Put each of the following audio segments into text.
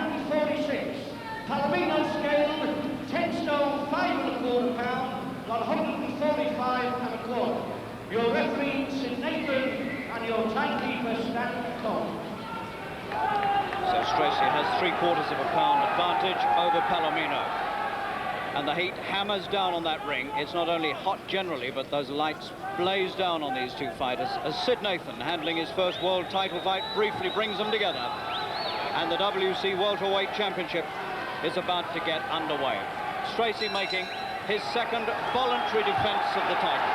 146. Palomino scaled 10 stone 5¼ pound, 145². Your referee, St Nathan, and your timekeeper, Stan Cole. So Stracey has 3/4 pound advantage over Palomino. And the heat hammers down on that ring. It's not only hot generally, but those lights blaze down on these two fighters as Sid Nathan, handling his first world title fight, briefly brings them together. And the WC Welterweight Championship is about to get underway. Stracey making his second voluntary defense of the title.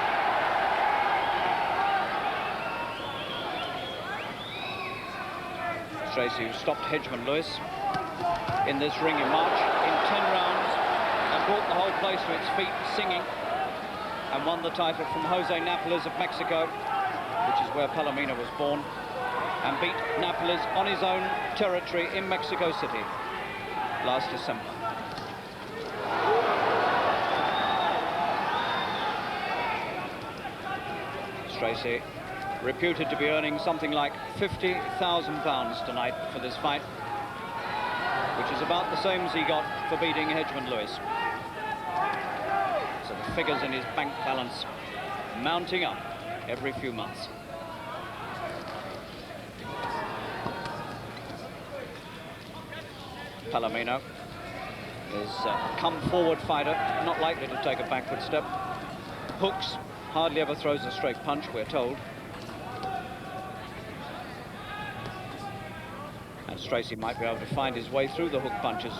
Stracey, who stopped Hedgeman Lewis in this ring in March in 10 rounds and brought the whole place to its feet singing, and won the title from Jose Napoles of Mexico, which is where Palomino was born, and beat Napoles on his own territory in Mexico City last December. Stracey, reputed to be earning something like £50,000 tonight for this fight, which is about the same as he got for beating Hedgeman Lewis. So the figures in his bank balance mounting up every few months. Palomino is a come-forward fighter, not likely to take a backward step. Hooks, hardly ever throws a straight punch, we're told. And Stracey might be able to find his way through the hook punches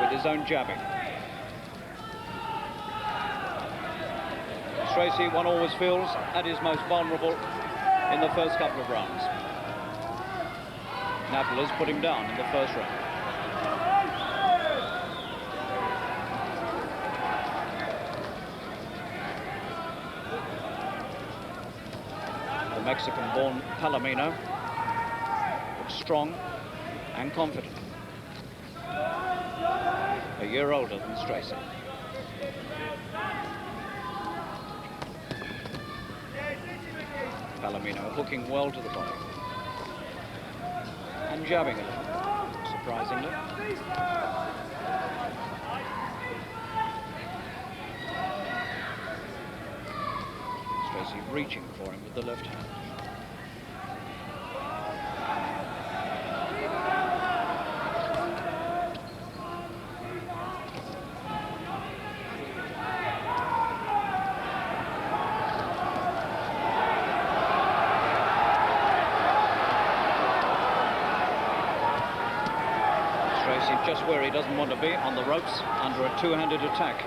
with his own jabbing. Stracey, one always feels at his most vulnerable in the first couple of rounds. Napoles put him down in the first round. The Mexican-born Palomino looks strong and confident. A year older than Stracey. Palomino hooking well to the body. And jabbing a little, surprisingly. Stracey reaching for him with the left hand. Just where he doesn't want to be, on the ropes, under a two-handed attack.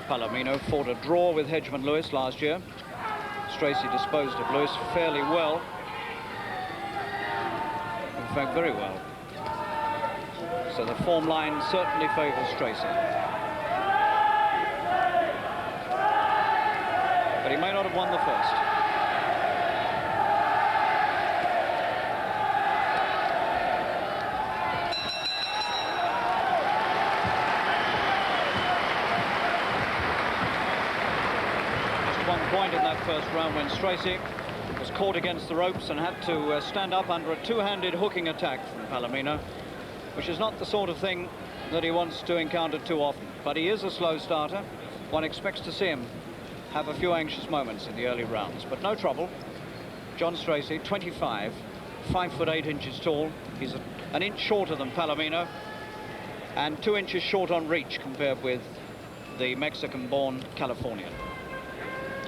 Palomino fought a draw with Hedgeman Lewis last year. Stracey disposed of Lewis fairly well. In fact, very well. So the form line certainly favours Stracey. But he may not have won the first. Just one point in that first round when Stracey was caught against the ropes and had to stand up under a two-handed hooking attack from Palomino, which is not the sort of thing that he wants to encounter too often. But he is a slow starter. One expects to see him have a few anxious moments in the early rounds, but no trouble. John Stracey, 25, 5'8" tall. He's an inch shorter than Palomino and 2 inches short on reach compared with the Mexican-born Californian.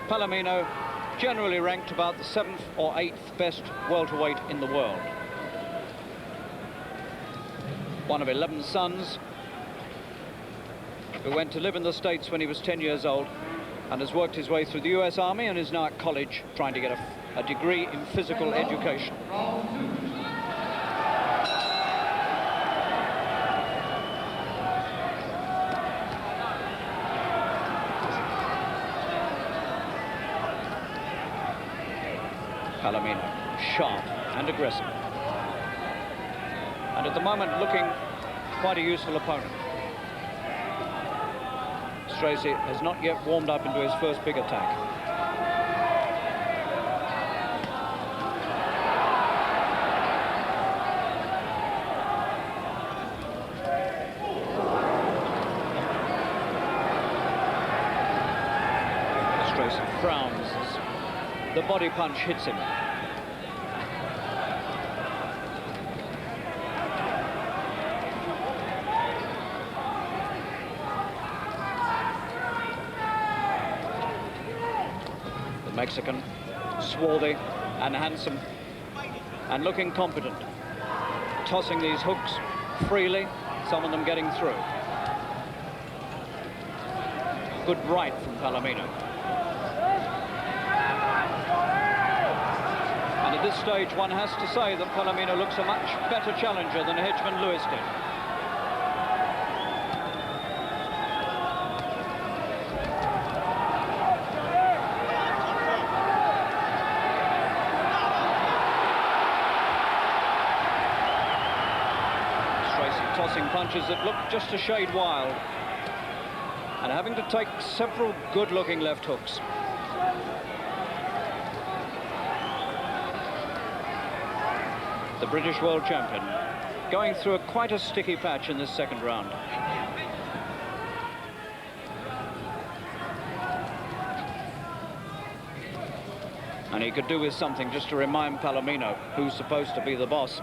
Palomino generally ranked about the 7th or 8th best welterweight in the world. One of 11 sons who went to live in the States when he was 10 years old, and has worked his way through the US Army and is now at college trying to get a degree in physical education. Palomino, sharp and aggressive. And at the moment looking quite a useful opponent. Stracey has not yet warmed up into his first big attack. Stracey frowns as the body punch hits him. Mexican, swarthy and handsome and looking competent, tossing these hooks freely, some of them getting through. Good right from Palomino. And at this stage one has to say that Palomino looks a much better challenger than Hedgeman-Lewis did. Tossing punches that look just a shade wild and having to take several good-looking left hooks. The British world champion going through quite a sticky patch in this second round. And he could do with something just to remind Palomino who's supposed to be the boss.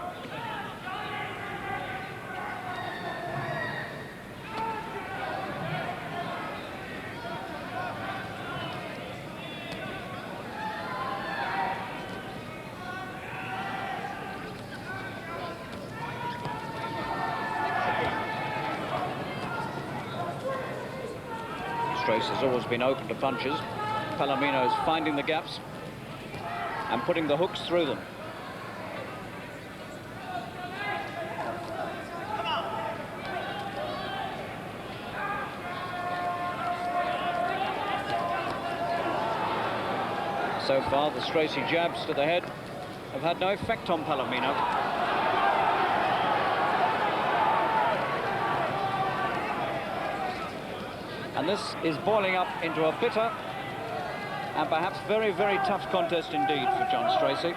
Stracey has always been open to punches. Palomino's finding the gaps and putting the hooks through them. So far, the Stracey jabs to the head have had no effect on Palomino. And this is boiling up into a bitter and perhaps very, very tough contest indeed for John Stracey.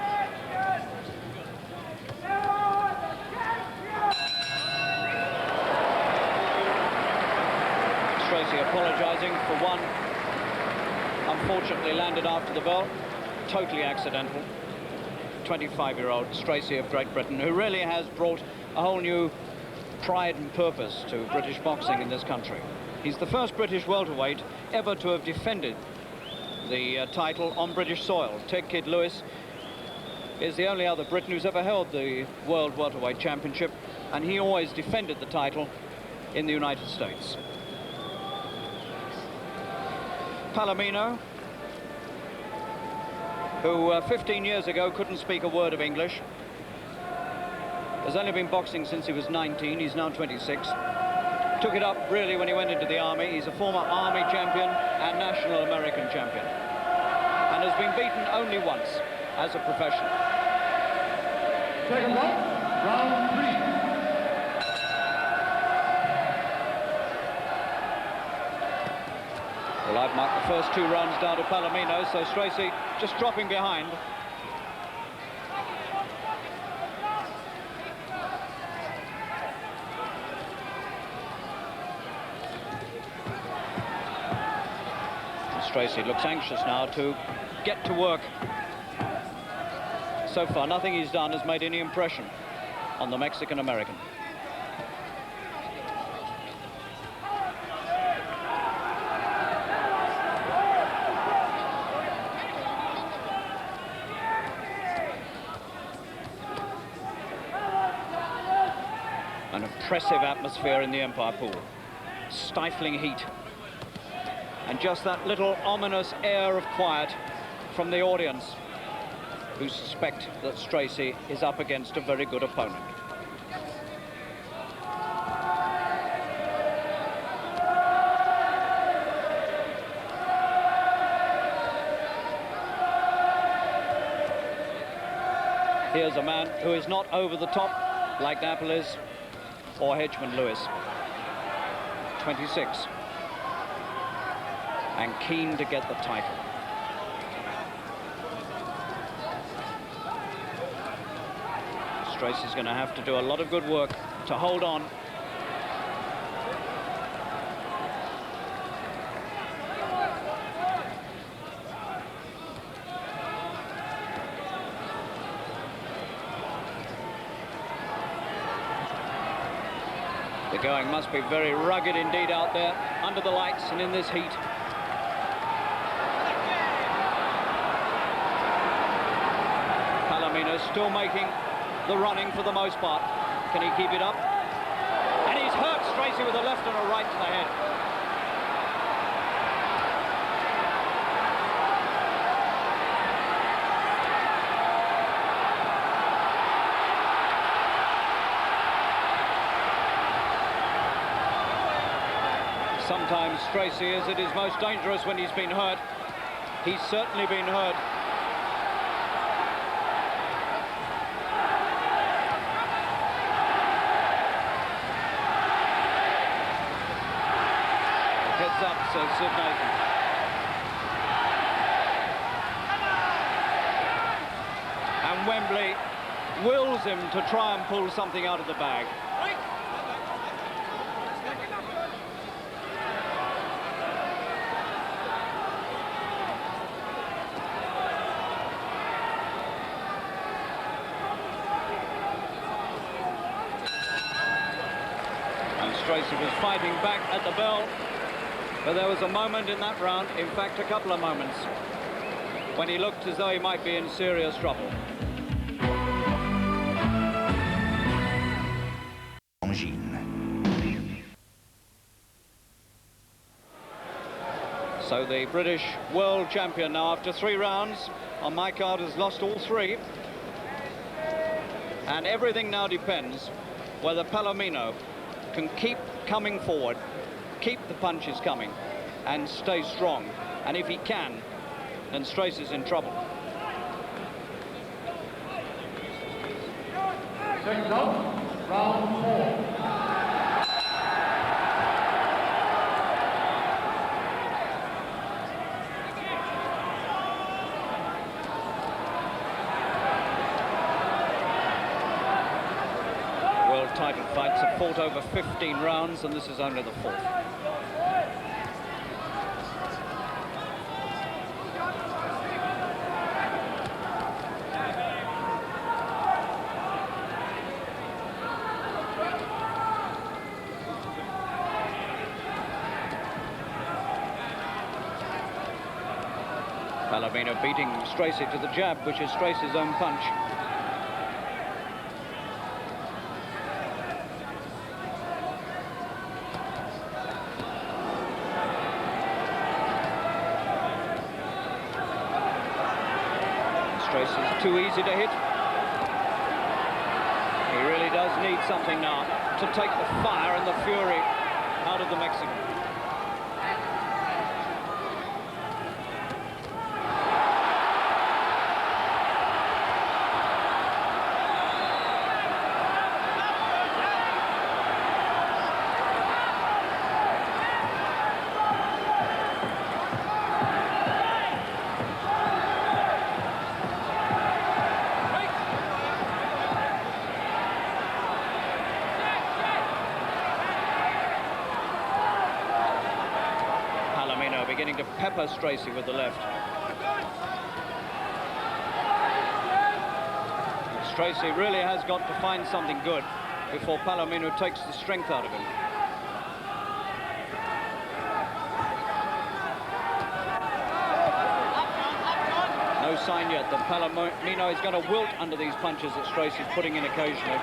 Stracey apologising for one. Unfortunately landed after the bell. Totally accidental. 25-year-old Stracey of Great Britain, who really has brought a whole new pride and purpose to British boxing in this country. He's the first British welterweight ever to have defended the title on British soil. Ted Kid Lewis is the only other Briton who's ever held the World Welterweight Championship, and he always defended the title in the United States. Palomino, who 15 years ago couldn't speak a word of English, has only been boxing since he was 19. He's now 26. Took it up really when he went into the Army. He's a former Army champion and national American champion, and has been beaten only once as a professional. Second one, round 3. Well, I've marked the first 2 rounds down to Palomino, so Stracey just dropping behind. Stracey looks anxious now to get to work. So far, nothing he's done has made any impression on the Mexican-American. An oppressive atmosphere in the Empire Pool. Stifling heat. And just that little ominous air of quiet from the audience, who suspect that Stracey is up against a very good opponent. Here's a man who is not over the top like Napoles or Hedgeman-Lewis. 26. and keen to get the title. Stracey's going to have to do a lot of good work to hold on. The going must be very rugged indeed out there, under the lights and in this heat. Palomino still making the running for the most part. Can he keep it up? And he's hurt Stracey with a left and a right to the head. Sometimes Stracey is at his most dangerous when he's been hurt. He's certainly been hurt. Heads up, says Sid Nathan. And Wembley wills him to try and pull something out of the bag. Stracey was fighting back at the bell, but there was a moment in that round, in fact a couple of moments, when he looked as though he might be in serious trouble. So the British world champion now, after 3 rounds, on my card has lost all 3. And everything now depends whether Palomino can keep coming forward, keep the punches coming, and stay strong. And if he can, then Stracey's in trouble. Second up, round 4. Title fights have fought over 15 rounds, and this is only the 4th. Palomino beating Stracey to the jab, which is Stracey's own punch. Stracey's too easy to hit. He really does need something now to take the fire and the fury out of the Mexican. Beginning to pepper Stracey with the left. Stracey really has got to find something good before Palomino takes the strength out of him. No sign yet that Palomino is going to wilt under these punches that Stracey's putting in occasionally.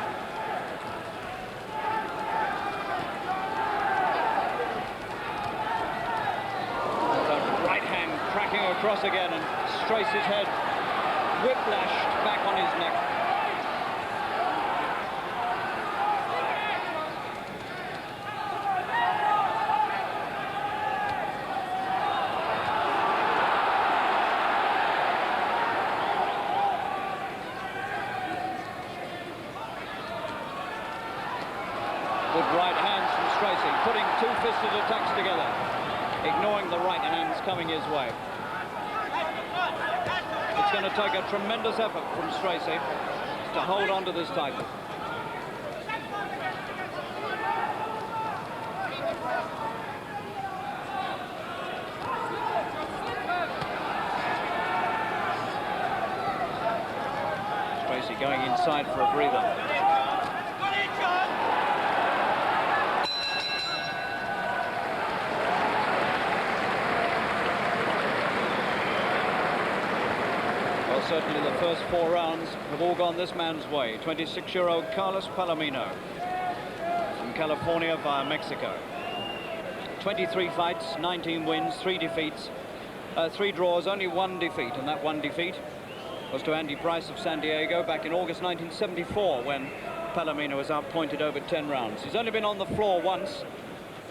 Across again, and Stracey's head whiplashed back on his neck. Good right hands from Stracey, putting 2-fisted attacks together. ignoring the right hands coming his way. It's going to take a tremendous effort from Stracey to hold on to this title. Stracey going inside for a breather. Well, certainly the first 4 rounds have all gone this man's way. 26-year-old Carlos Palomino from California via Mexico. 23 fights, 19 wins, 3 defeats, 3 draws, only 1 defeat, and that 1 defeat was to Andy Price of San Diego back in August 1974 when Palomino was outpointed over 10 rounds. He's only been on the floor once.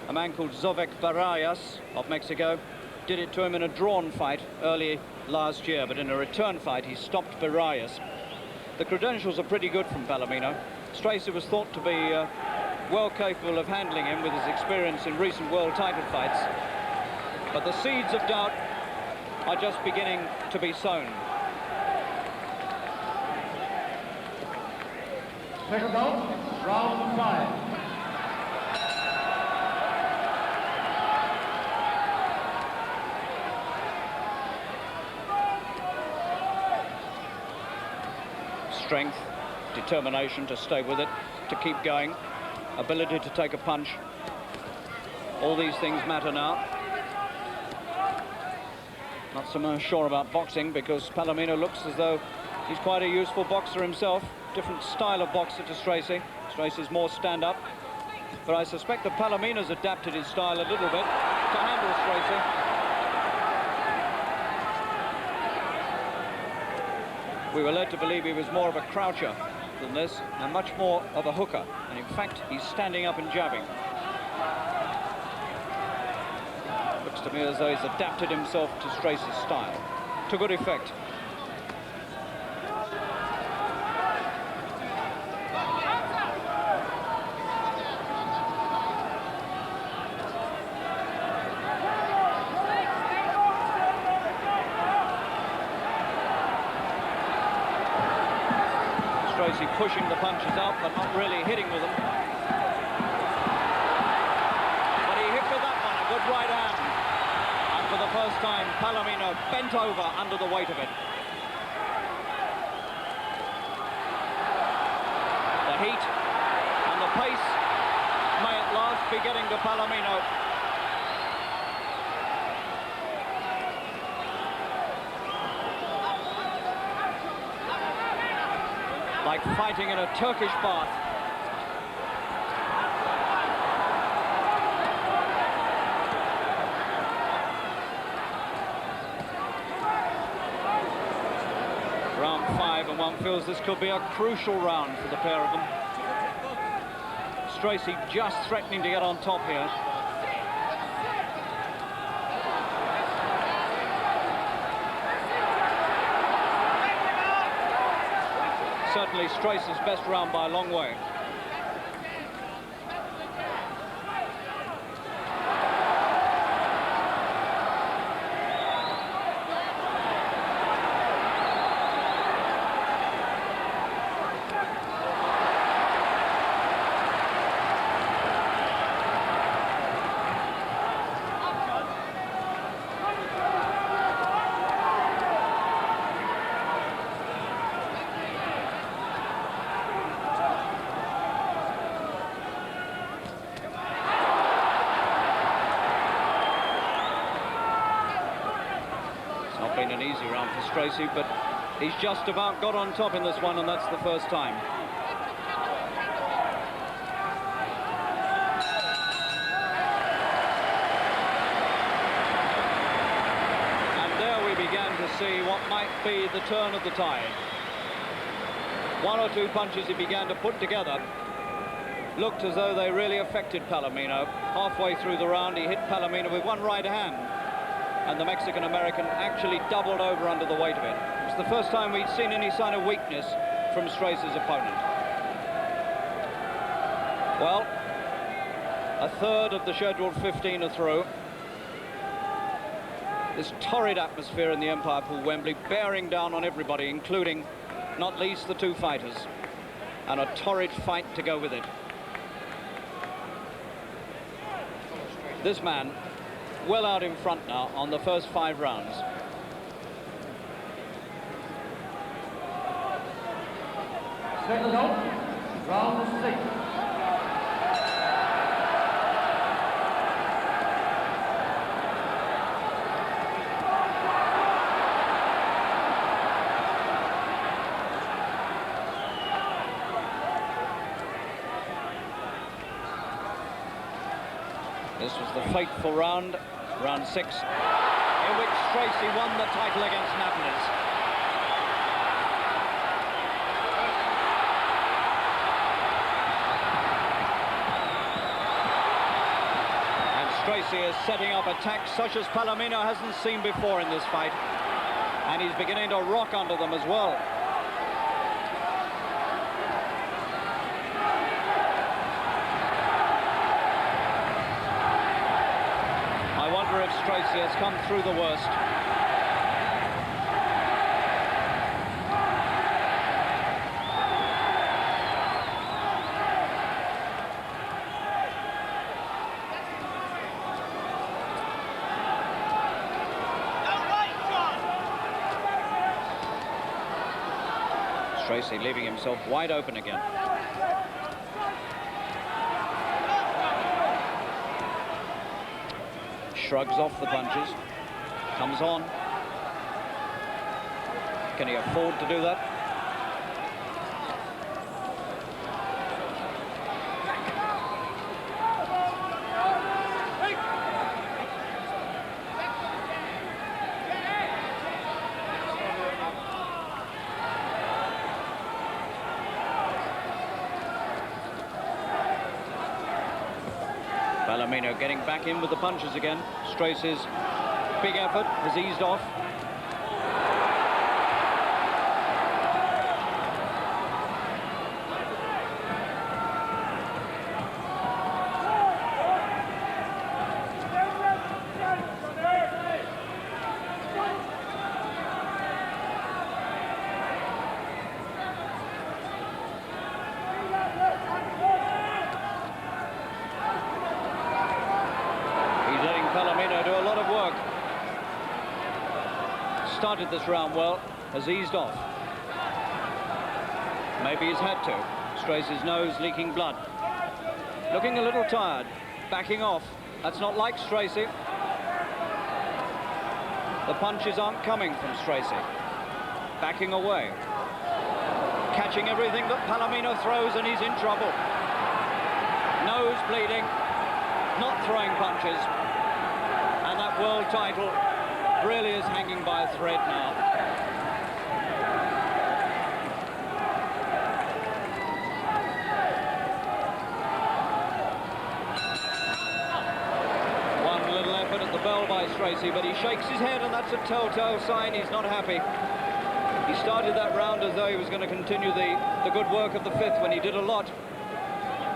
A man called Zovek Barayas of Mexico did it to him in a drawn fight early last year, but in a return fight he stopped Barayas. The credentials are pretty good from Palomino. Stracey was thought to be well capable of handling him with his experience in recent world title fights, but the seeds of doubt are just beginning to be sown. Second out, round 5. Strength, determination to stay with it, to keep going, ability to take a punch. All these things matter now. Not so much sure about boxing because Palomino looks as though he's quite a useful boxer himself. Different style of boxer to Stracey. Stracey's more stand-up. But I suspect that Palomino's adapted his style a little bit to handle Stracey. We were led to believe he was more of a croucher than this, and much more of a hooker. And in fact, he's standing up and jabbing. Looks to me as though he's adapted himself to Stracey's style. To good effect. Stracey pushing the punches out, but not really hitting with them. But he hit with that one, a good right hand. And for the first time, Palomino bent over under the weight of it. The heat and the pace may at last be getting to Palomino. Like fighting in a Turkish bath. Round 5, and one feels this could be a crucial round for the pair of them. Stracey just threatening to get on top here. Certainly Stracey's best round by a long way. Been an easy round for Stracey, but he's just about got on top in this one, and that's the first time. And there we began to see what might be the turn of the tide. 1 or 2 punches he began to put together looked as though they really affected Palomino. Halfway through the round, he hit Palomino with one right hand, and the Mexican-American actually doubled over under the weight of it. It's the first time we'd seen any sign of weakness from Stracey's opponent. Well, a third of the scheduled 15 are through. This torrid atmosphere in the Empire Pool Wembley, bearing down on everybody, including, not least, the two fighters. And a torrid fight to go with it. This man, well out in front now on the first 5 rounds. Second out, round 6. This was the fateful round 6, in which Stracey won the title against Navnes. And Stracey is setting up attacks such as Palomino hasn't seen before in this fight. And he's beginning to rock under them as well. If Stracey has come through the worst. Stracey leaving himself wide open again. Shrugs off the punches, comes on. Can he afford to do that? Palomino getting back in with the punches again. Stracey's big effort has eased off. Palomino do a lot of work. Started this round well, has eased off. Maybe he's had to. Stracey's nose leaking blood. Looking a little tired, backing off. That's not like Stracey. The punches aren't coming from Stracey. Backing away. Catching everything that Palomino throws, and he's in trouble. Nose bleeding, not throwing punches. And that world title really is hanging by a thread now. One little effort at the bell by Stracey, but he shakes his head, and that's a telltale sign he's not happy. He started that round as though he was going to continue the good work of the 5th when he did a lot.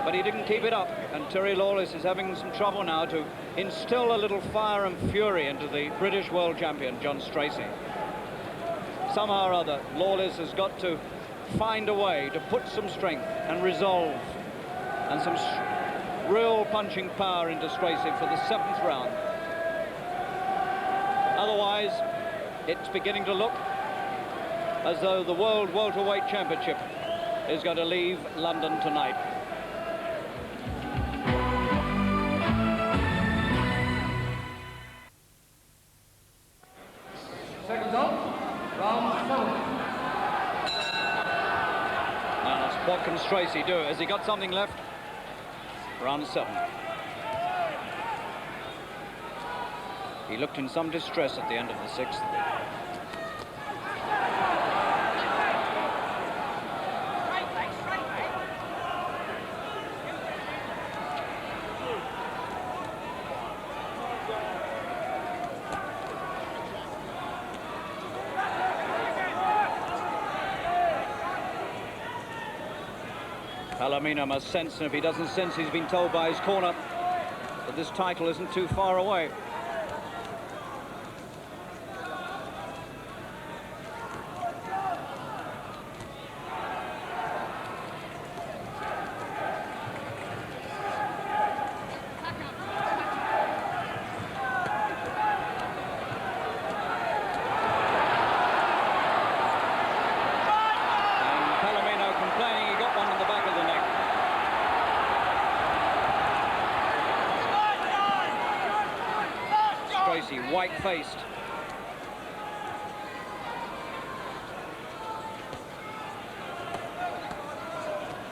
But he didn't keep it up, and Terry Lawless is having some trouble now to instill a little fire and fury into the British world champion, John Stracey. Somehow or other, Lawless has got to find a way to put some strength and resolve and some real punching power into Stracey for the 7th round. Otherwise, it's beginning to look as though the World Welterweight Championship is going to leave London tonight. Seconds up, round 7. Now, what can Stracey do? Has he got something left? Round 7. He looked in some distress at the end of the 6th. Palomino must sense, and if he doesn't sense, he's been told by his corner that this title isn't too far away. white-faced.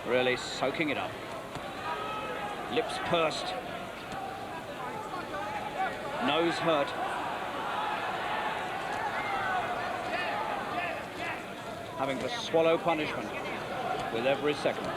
Really soaking it up. Lips pursed. Nose hurt. Having to swallow punishment with every second.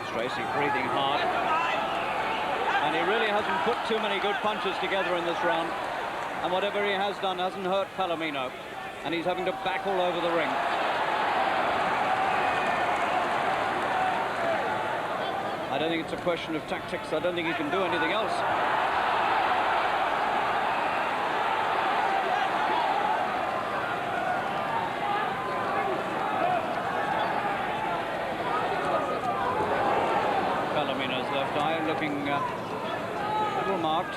Stracey breathing hard, and he really hasn't put too many good punches together in this round, and whatever he has done hasn't hurt Palomino, and he's having to back all over the ring. I don't think it's a question of tactics. I don't think he can do anything else. Looking a little marked.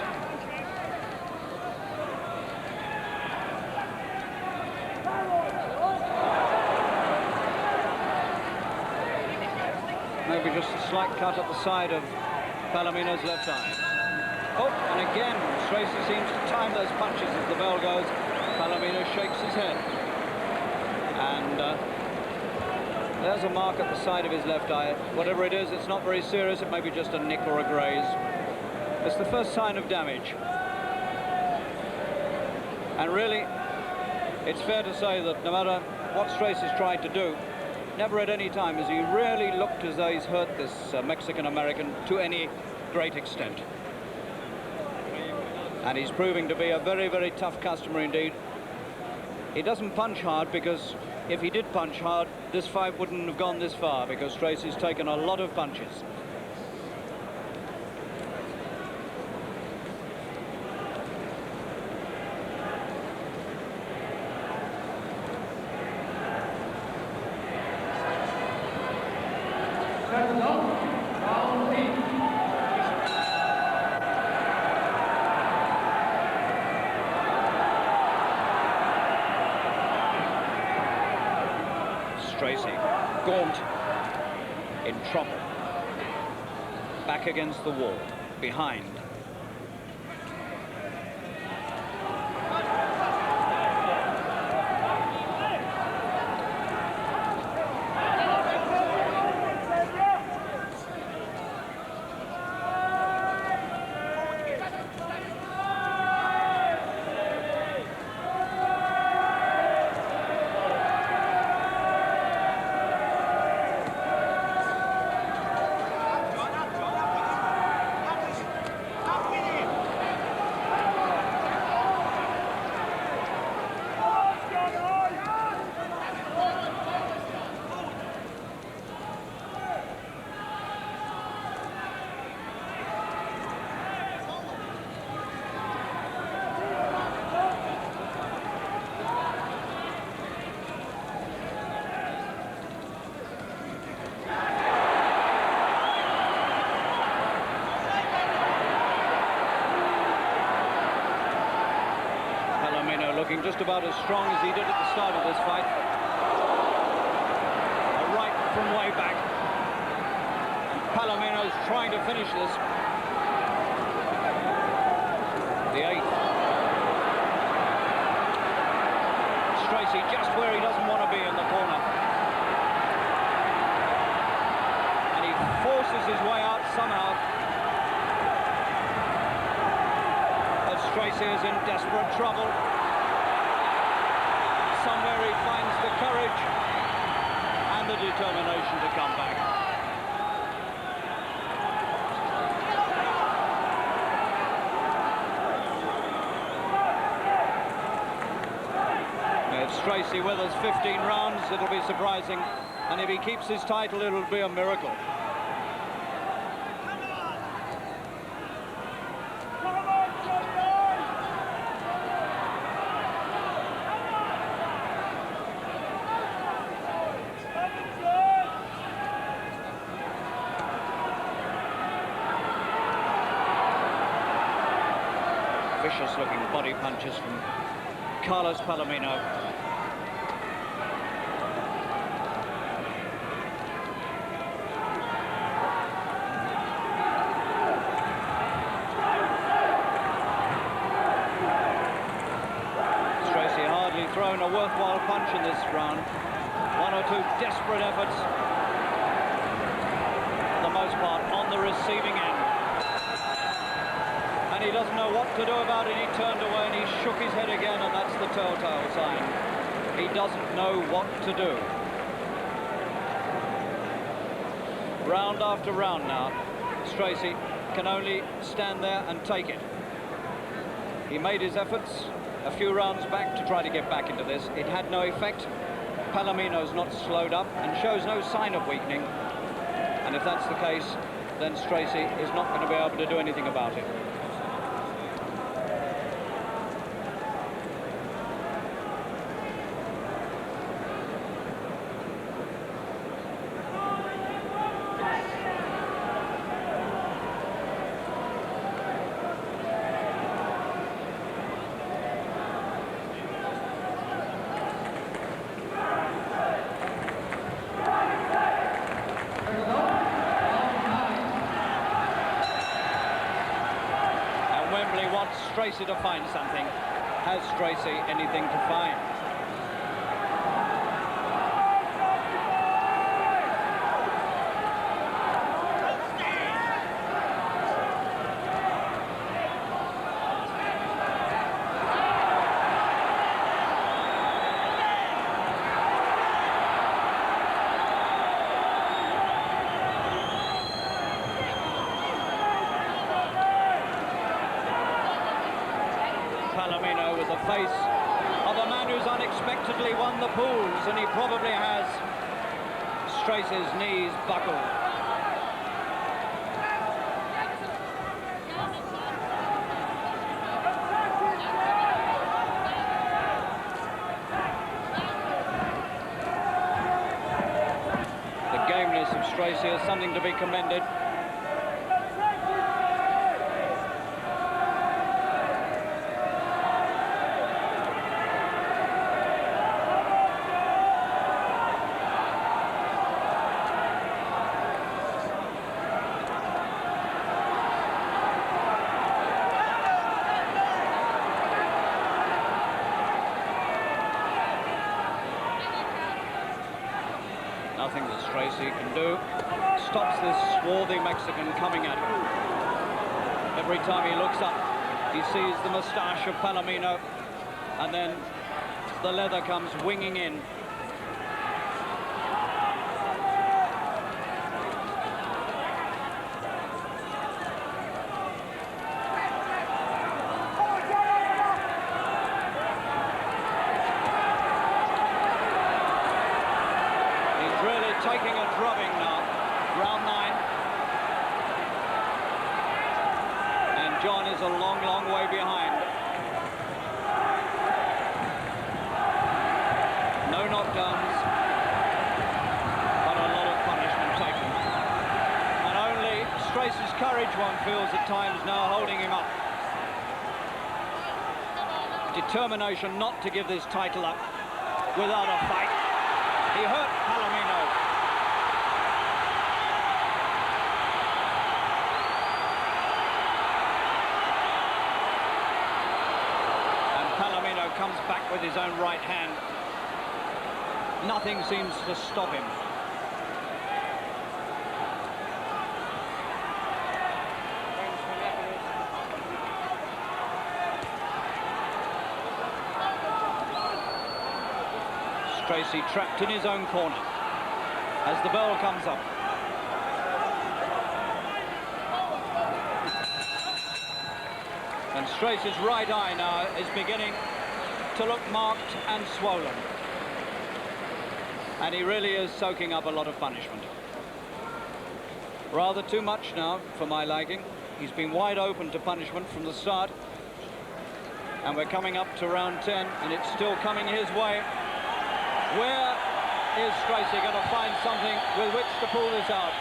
Maybe just a slight cut at the side of Palomino's left eye. Oh, and again, Stracey seems to time those punches as the bell goes. Palomino shakes his head. And there's a mark at the side of his left eye. Whatever it is, it's not very serious. It may be just a nick or a graze. It's the first sign of damage. And really, it's fair to say that no matter what Stracey's tried to do, never at any time has he really looked as though he's hurt this Mexican-American to any great extent. And he's proving to be a very, very tough customer indeed. He doesn't punch hard because if he did punch hard, this fight wouldn't have gone this far, because Stracey's taken a lot of punches. Stracey, gaunt, in trouble, back against the wall, behind. Looking just about as strong as he did at the start of this fight. A right from way back. Palomino's trying to finish this. The eighth. Stracey just where he doesn't want to be in the corner. And he forces his way out somehow. But Stracey is in desperate trouble. Somewhere he finds the courage and the determination to come back. It's Stracey with us, 15 rounds, it'll be surprising. And if he keeps his title, it'll be a miracle. Vicious-looking body punches from Palomino. Stracey hardly thrown a worthwhile punch in this round. One or two desperate efforts, for the most part on the receiving end. And he doesn't know what to do about it. He turned away and he shook his head again, and that's the telltale sign. He doesn't know what to do. Round after round now, Stracey can only stand there and take it. He made his efforts a few rounds back to try to get back into this. It had no effect. Palomino's not slowed up and shows no sign of weakening. And if that's the case, then Stracey is not going to be able to do anything about it. Stracey to find something. Has Stracey anything to find? Palomino with the face of a man who's unexpectedly won the pools, and he probably has. Stracey's knees buckled. The gameness of Stracey is something to be commended. Nothing that Stracey can do stops this swarthy Mexican coming at him. Every time he looks up, he sees the moustache of Palomino, and then the leather comes winging in. Taking a drubbing now, round 9. And John is a long, long way behind. No knockdowns, but a lot of punishment taken. And only Stracey's courage, one feels at times now, holding him up. Determination not to give this title up without a fight. He hurt Palomino. Comes back with his own right hand. Nothing seems to stop him. Stracey trapped in his own corner as the bell comes up. And Stracey's right eye now is beginning to look marked and swollen. And he really is soaking up a lot of punishment. Rather too much now for my liking. He's been wide open to punishment from the start. And we're coming up to round 10, and it's still coming his way. Where is Stracey going to find something with which to pull this out?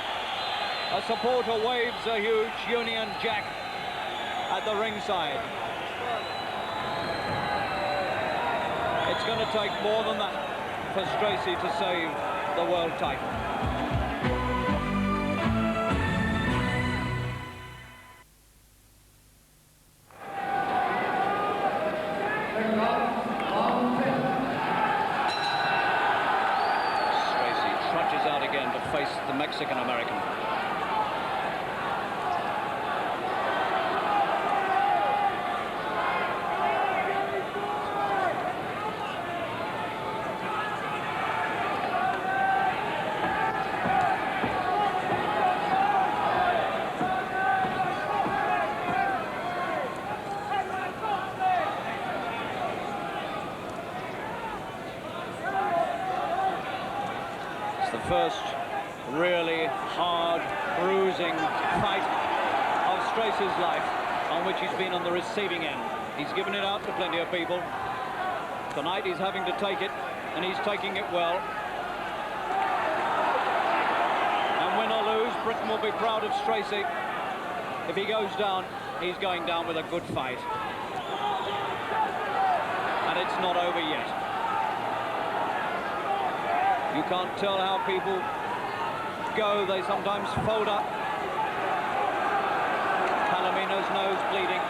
A supporter waves a huge Union Jack at the ringside. It's going to take more than that for Stracey to save the world title. Stracey trudges out again to face the Mexican-American. First really hard, bruising fight of Stracey's life, on which he's been on the receiving end. He's given it out to plenty of people. Tonight he's having to take it, and he's taking it well. And win or lose, Britain will be proud of Stracey. If he goes down, he's going down with a good fight. And it's not over yet. You can't tell how people go. They sometimes fold up. Palomino's nose bleeding.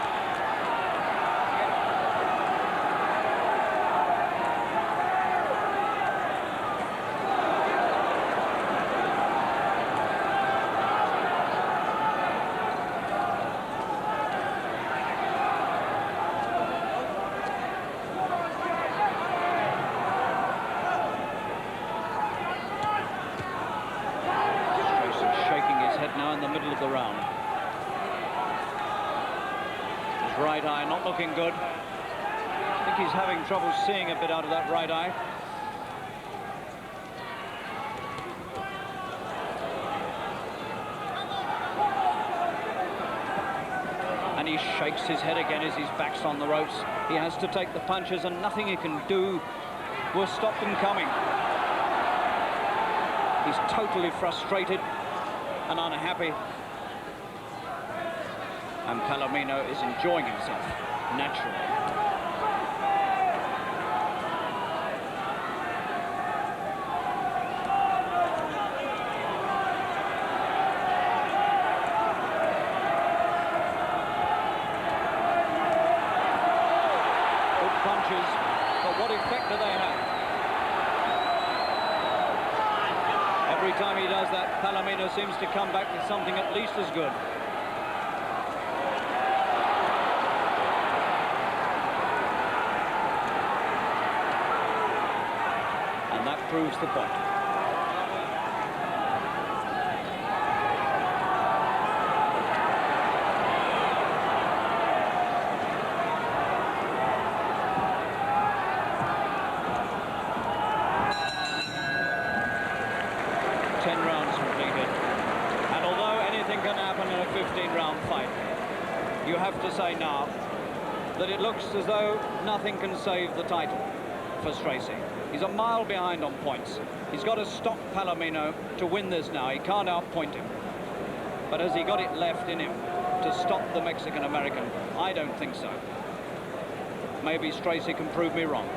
Now in the middle of the round. His right eye not looking good. I think he's having trouble seeing a bit out of that right eye. And he shakes his head again as his back's on the ropes. He has to take the punches, and nothing he can do will stop them coming. He's totally frustrated and unhappy, and Palomino is enjoying himself naturally. Good punches, but what effect do they have? Every time he does that, Palomino seems to come back with something at least as good. And that proves the point. In a 15-round fight, you have to say now that it looks as though nothing can save the title for Stracey. He's a mile behind on points. He's got to stop Palomino to win this now. He can't outpoint him. But has he got it left in him to stop the Mexican-American? I don't think so. Maybe Stracey can prove me wrong.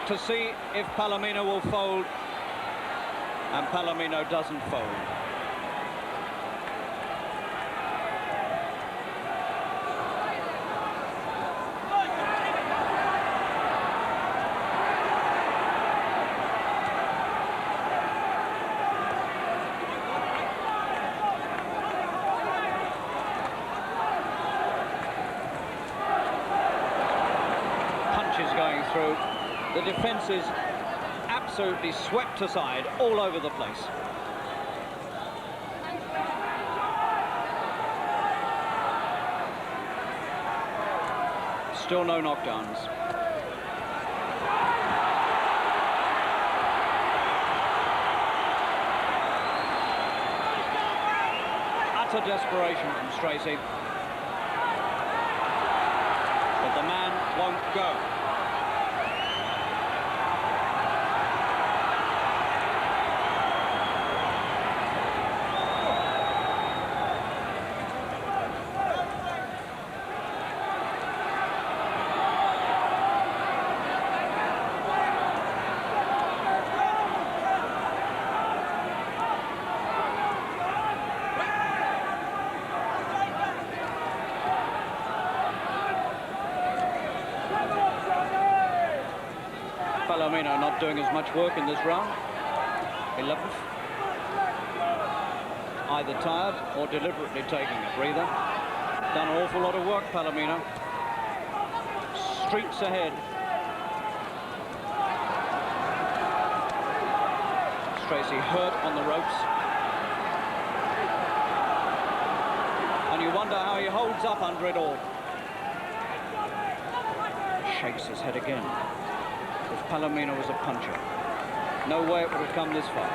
to see if Palomino will fold, and Palomino doesn't fold. Going through. The defence is absolutely swept aside all over the place. Still no knockdowns. Utter desperation from Stracey. But the man won't go. Palomino not doing as much work in this round. 11th. Either tired or deliberately taking a breather. Done an awful lot of work, Palomino. Streets ahead. Stracey hurt on the ropes. And you wonder how he holds up under it all. Shakes his head again. If Palomino was a puncher, no way it would have come this far.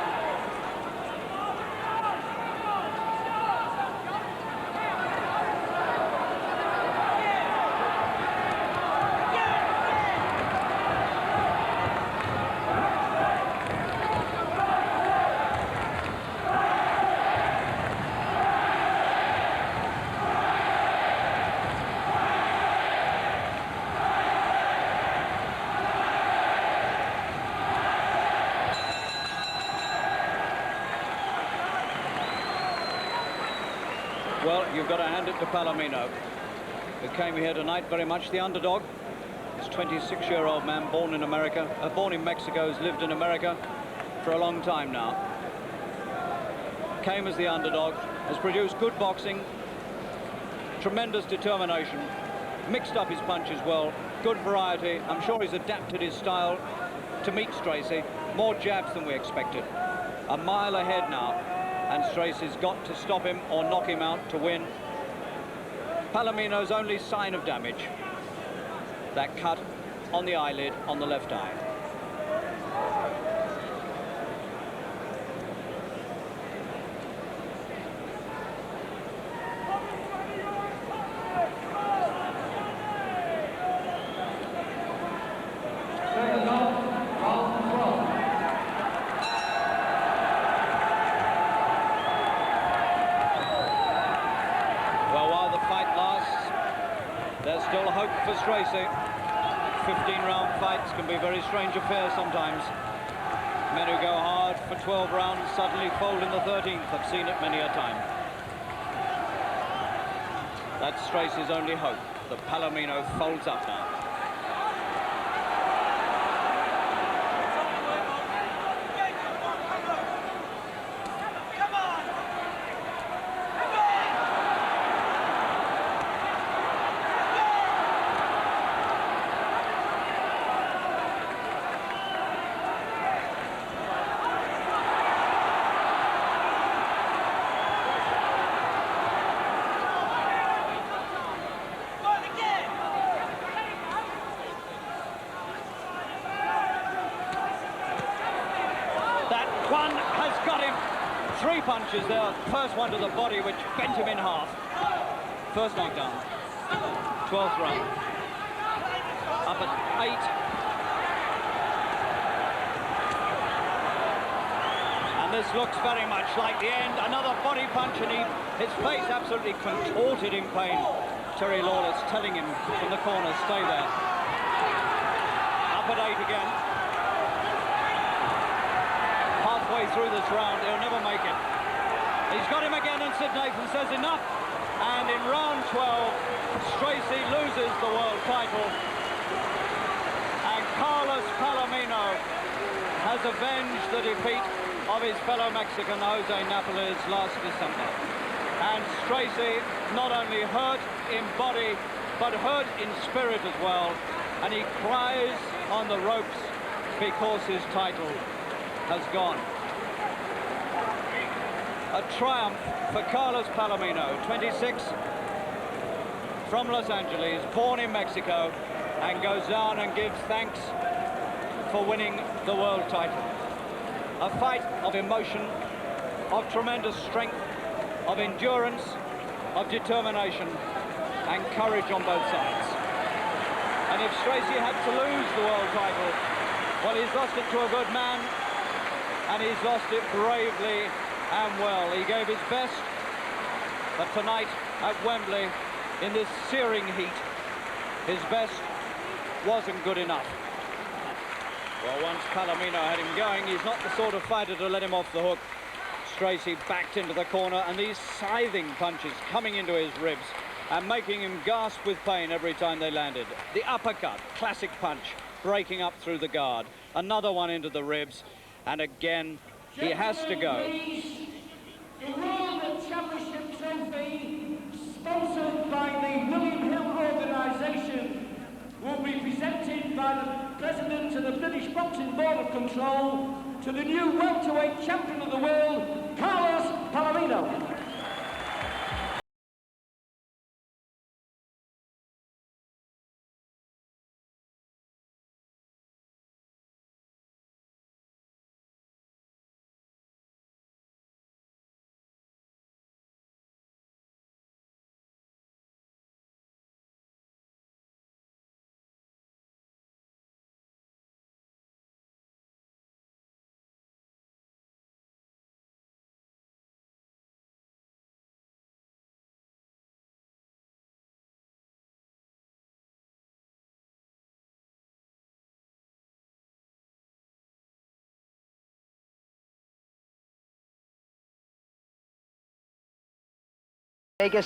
Well, you've got to hand it to Palomino, who came here tonight very much the underdog. This 26-year-old man, born in Mexico, has lived in America for a long time now. Came as the underdog, has produced good boxing, tremendous determination, mixed up his punches well, good variety. I'm sure he's adapted his style to meet Stracey. More jabs than we expected. A mile ahead now. And Stracey's got to stop him or knock him out to win. Palomino's only sign of damage, that cut on the eyelid on the left eye. There's still hope for Stracey. 15-round fights can be very strange affairs sometimes. Men who go hard for 12 rounds suddenly fold in the 13th. I've seen it many a time. That's Stracey's only hope, that Palomino folds up now. One has got him. 3 punches there. First one to the body, which bent him in half. First knockdown. 12th round. Up at 8. And this looks very much like the end. Another body punch, and his face absolutely contorted in pain. Terry Lawless telling him from the corner, stay there. Up at 8 again. through this round, he'll never make it. He's got him again, and Sid Nathan says enough. And in round 12, Stracey loses the world title. And Carlos Palomino has avenged the defeat of his fellow Mexican, Jose Napoles, last December. And Stracey not only hurt in body, but hurt in spirit as well. And he cries on the ropes because his title has gone. A triumph for Carlos Palomino, 26, from Los Angeles, born in Mexico, and goes down and gives thanks for winning the world title. A fight of emotion, of tremendous strength, of endurance, of determination, and courage on both sides. And if Stracey had to lose the world title, well, he's lost it to a good man, and he's lost it bravely and well. He gave his best, but tonight at Wembley, in this searing heat, his best wasn't good enough. Well, once Palomino had him going, he's not the sort of fighter to let him off the hook. Stracey backed into the corner, and these scything punches coming into his ribs and making him gasp with pain every time they landed. The uppercut, classic punch, breaking up through the guard. Another one into the ribs, and again, he has to go. The World Championship Trophy, sponsored by the William Hill Organisation, will be presented by the President of the British Boxing Board of Control to the new welterweight champion of the world, Carlos Palomino. Vegas